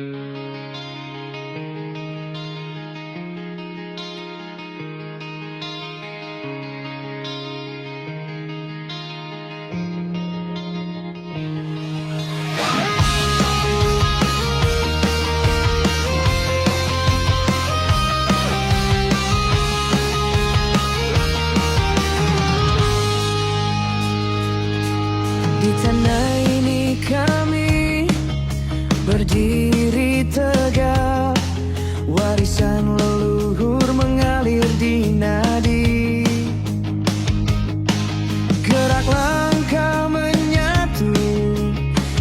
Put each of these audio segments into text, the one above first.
Di tanah ini kami berdiri tegak, warisan leluhur mengalir di nadi. Gerak langkah menyatu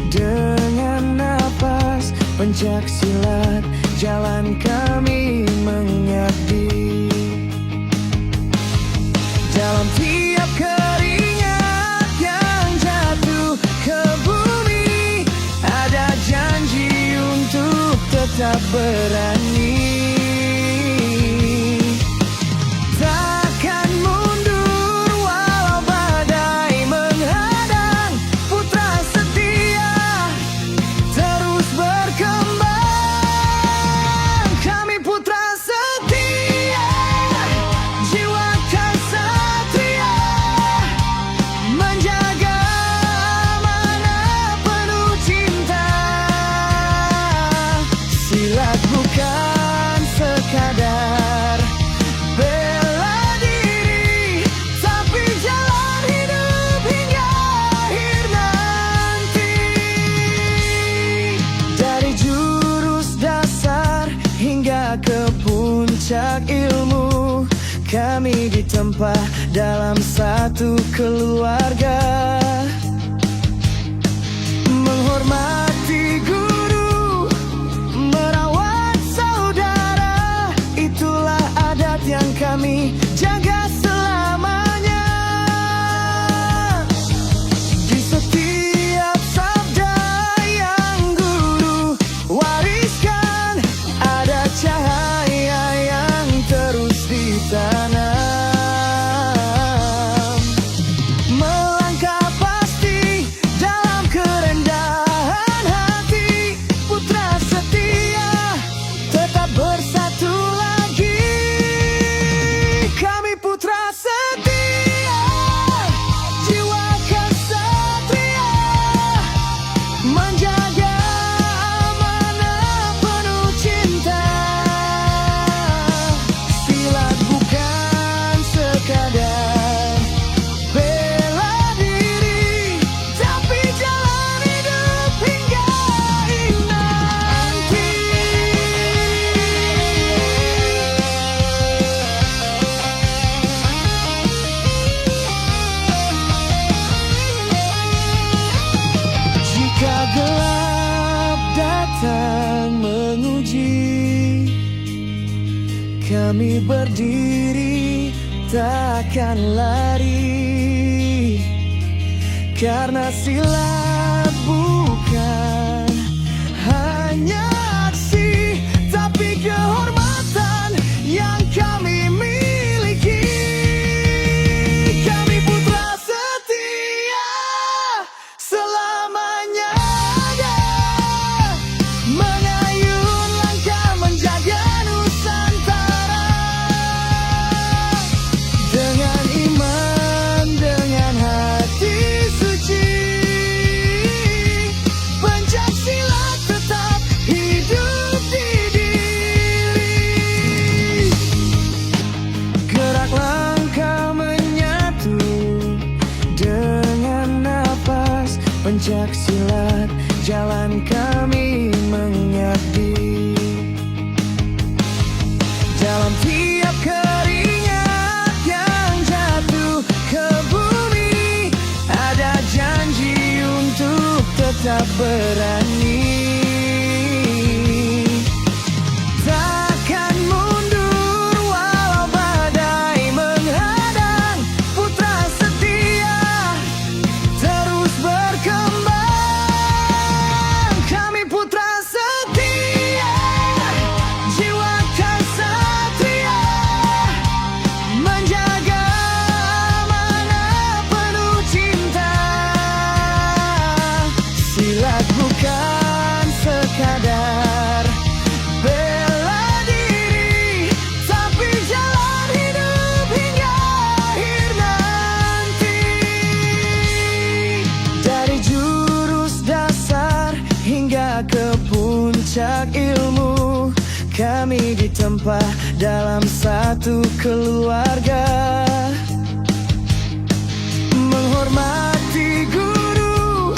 dengan napas, pencak silat jalan kami mengabdi. Dalam tiap keringat yang jatuh ke bumi, ada janji untuk tetap berani. Takkan mundur walau badai menghadang, putra setia terus berkembang. Kami putra setia, jiwa ksatria, menjaga amanah penuh cinta. Silat bukan sekadar bela diri, tapi jalan hidup hingga akhir nanti. Dari jurus dasar hingga ke puncak ilmu, kami ditempa dalam satu keluarga. Menghormati guru, merawat saudara, itulah adat yang kami jaga selamanya. Di setiap sabda yang guru wariskan, ada cahaya yang terus ditanam. Melangkah pasti dalam kerendahan hati, putra setia tetap bersatu lagi. Kami putra setia, jiwa ksatria, menjaga amanah penuh cinta. Silat bukan sekadar bela diri, tapi jalan hidup hingga akhir nanti. Jika gelap datang menguji, kami berdiri takkan lari. Karena silat bukan hanya aksi, tapi kehormatan yang kami miliki. Kami putra setia, selamanya ada, mengayun langkah menjaga Nusantara. Dengan iman, dengan hati suci, pencak silat tetap hidup di diri. Gerak langkah menyatu dengan napas, pencak silat jalan kami mengabdi. Dalam tiap keringat yang jatuh ke bumi, ada janji untuk tetap berani. Takkan mundur walau badai menghadang, putra setia terus berkembang. Kami putra puncak ilmu. Kami ditempa dalam satu keluarga. Menghormati guru,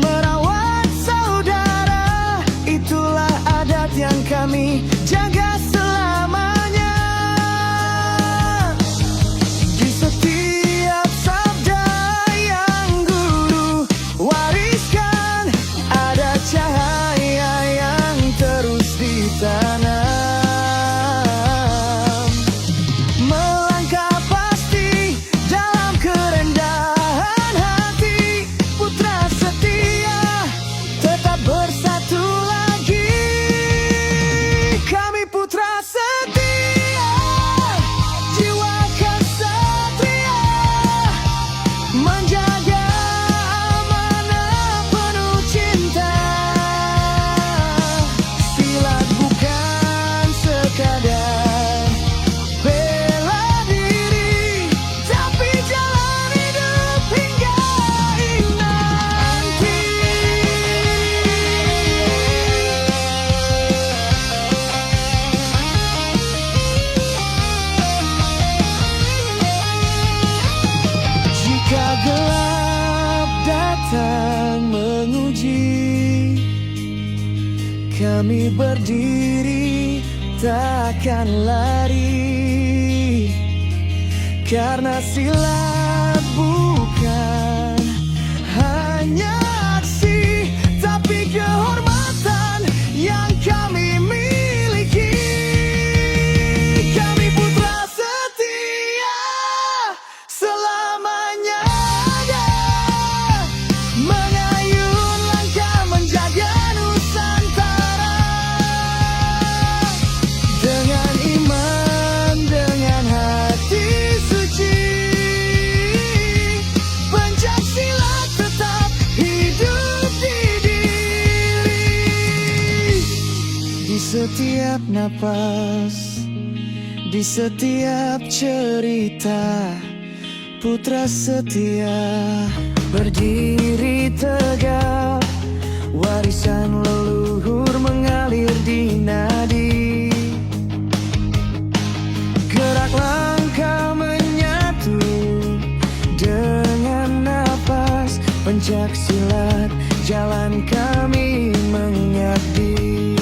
merawat saudara, itulah adat yang kami jaga selamanya. Di setiap sabda yang guru wariskan, ada cahaya yang terus ditanam. Melangkah pasti dalam kerendahan hati, putra setia tetap bersatu lagi. Kami putra setia, jiwa kesatria, menjaga amanah penuh cinta. Silat bukan sekadar bela diri, tapi jalan hidup hingga akhir nanti. Jika gelap datang menguji, kami berdiri takkan lari. Karena silat bukan hanya aksi, tapi kehormatan yang kami miliki. Kami putra setia, selamanya ada, mengayun langkah menjaga Nusantara. Dengan iman, dengan hati suci, Pencaksilat tetap hidup di diri. Di setiap napas, di setiap cerita, putra setia berdiri tegak. Warisan leluhur mengalir di nadi. Gerak langkah menyatu dengan napas. Pencaksilat jalan kami mengabdi.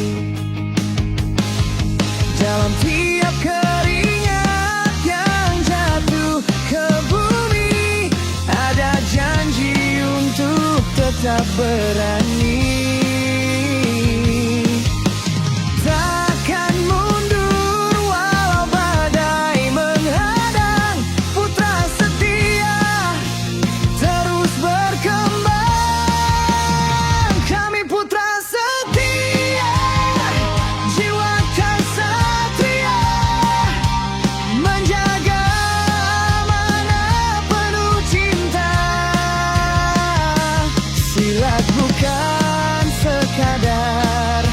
Dalam tiap keringat yang jatuh ke bumi, ada janji untuk tetap berani. Takkan mundur walau badai menghadang, putra setia terus berkembang. Kami putra setia, jiwa kesatria, menjaga amanah penuh cinta. Silat bukan sekadar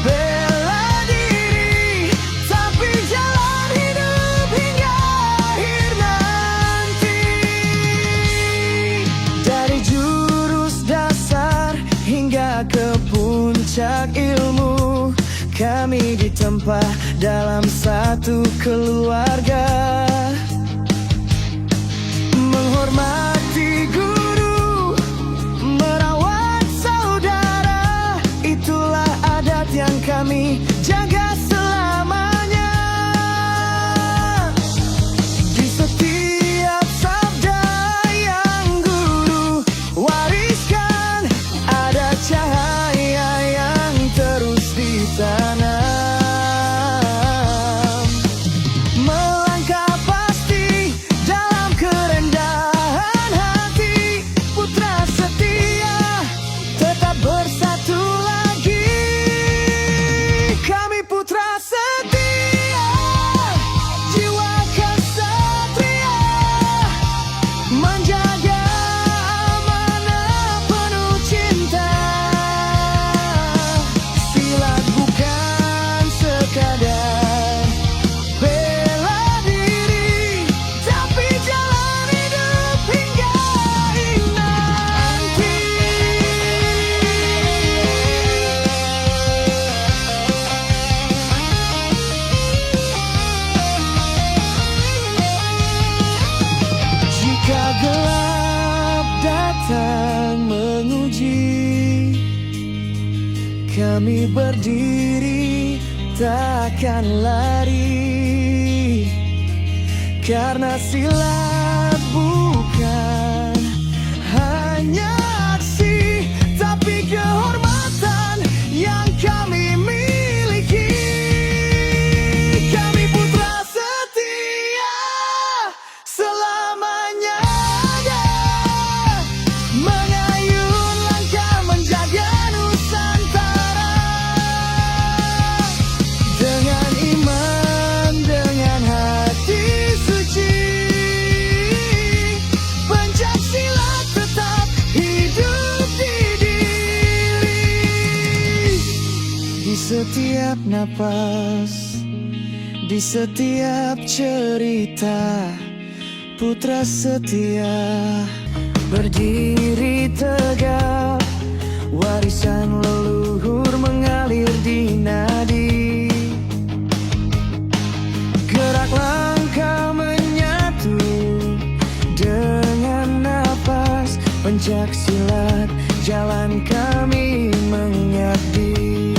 bela diri, tapi jalan hidup hingga akhir nanti. Dari jurus dasar hingga ke puncak ilmu, kami ditempa dalam satu keluarga. Menghormati guru, merawat saudara, itulah adat yang kami jaga selamanya. Di setiap sabda yang guru wariskan, ada cahaya yang terus ditanam. Melangkah pasti dalam kerendahan hati, putra setia tetap bersatu lagi. Kami putra setia, jiwa kesatria, menjaga amanah penuh cinta. Silat bukan kami berdiri takkan lari, karena silat bukan hanya aksi, tapi kehormatan yang kami miliki. Kami putra setia selamanya ada, mengayun langkah menjaga Nusantara. Dengan iman, dengan hati suci, Pencaksilat tetap hidup di diri. Di setiap napas, di setiap cerita, putra setia berdiri tegak, warisan leluhur mengalir di nadi. Gerak langkah menyatu dengan napas, pencaksilat jalan kami mengabdi.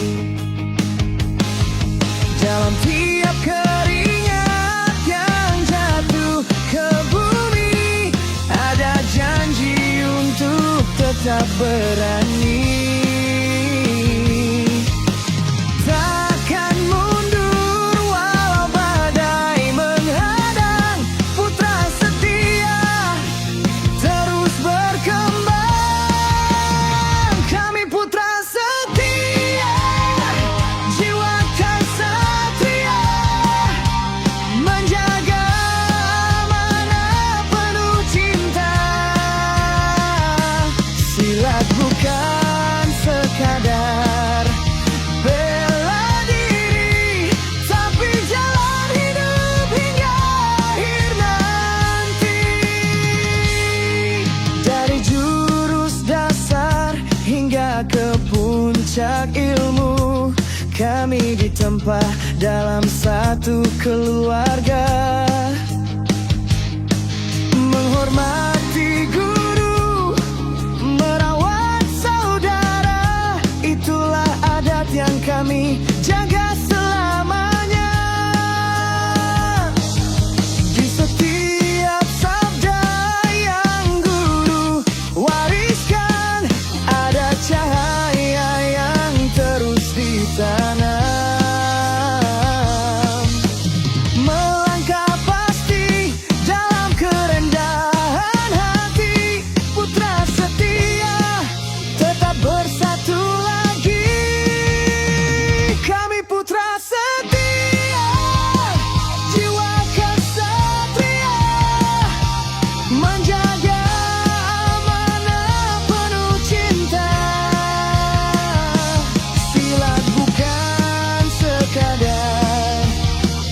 Dalam tiap keringat yang jatuh ke bumi, ada janji untuk tetap berani. Takkan mundur walau badai menghadang, putra setia terus berkembang. Kami putra setia, jiwa kesatria, menjaga amanah penuh cinta. Silat bukan sekadar bela diri, tapi jalan hidup hingga akhir nanti. Dari jurus dasar hingga ke puncak ilmu, kami ditempa dalam satu keluarga. Menghormati guru, merawat saudara, itulah adat yang kami jaga selamanya. Di setiap sabda yang guru wariskan, ada cahaya yang terus ditanam. Melangkah pasti dalam kerendahan hati, putra setia tetap bersatu lagi. Kami putra setia, jiwa kesatria, menjaga amanah penuh cinta. Silat bukan sekadar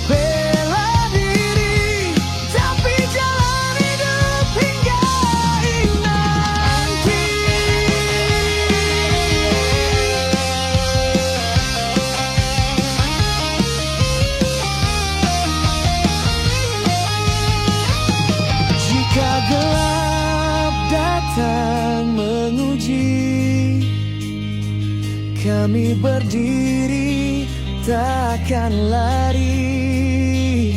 bela diri, tapi jalan hidup hingga akhir nanti. Jika gelap datang menguji, kami berdiri takkan lari,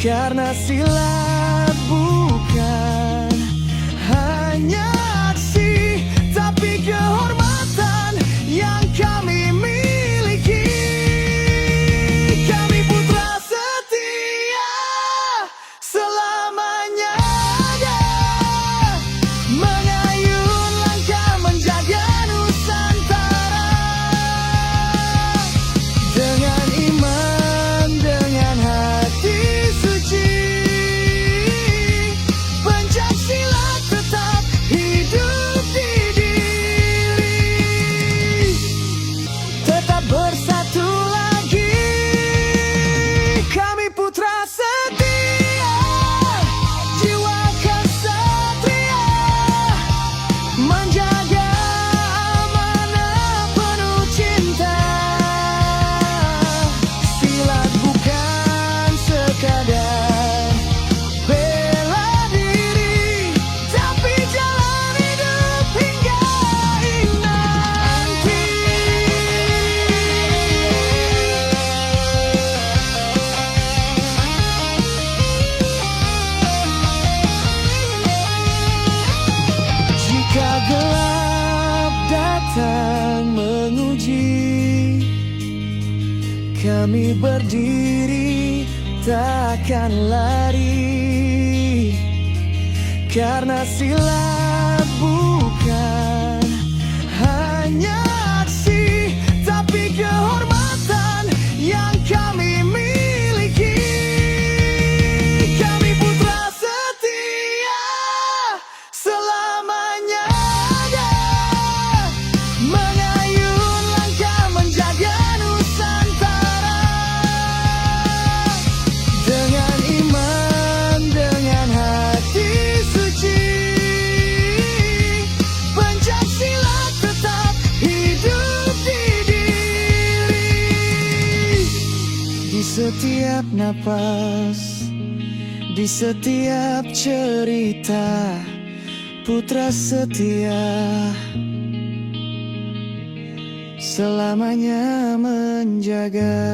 karena silat bukan hanya aksi, tapi kehormatan yang kami miliki. Kami putra setia selamanya ada, mengayun langkah menjaga Nusantara. Dengan iman, dengan hati suci, kami berdiri takkan lari, karena silat bukan hanya aksi, tapi kehormatan yang kami miliki. Kami putra setia, selamanya ada, mengayun langkah menjaga Nusantara. Dengan iman, dengan hati suci, Pencaksilat tetap hidup di diri. Di setiap napas, di setiap cerita, putra setia selamanya menjaga.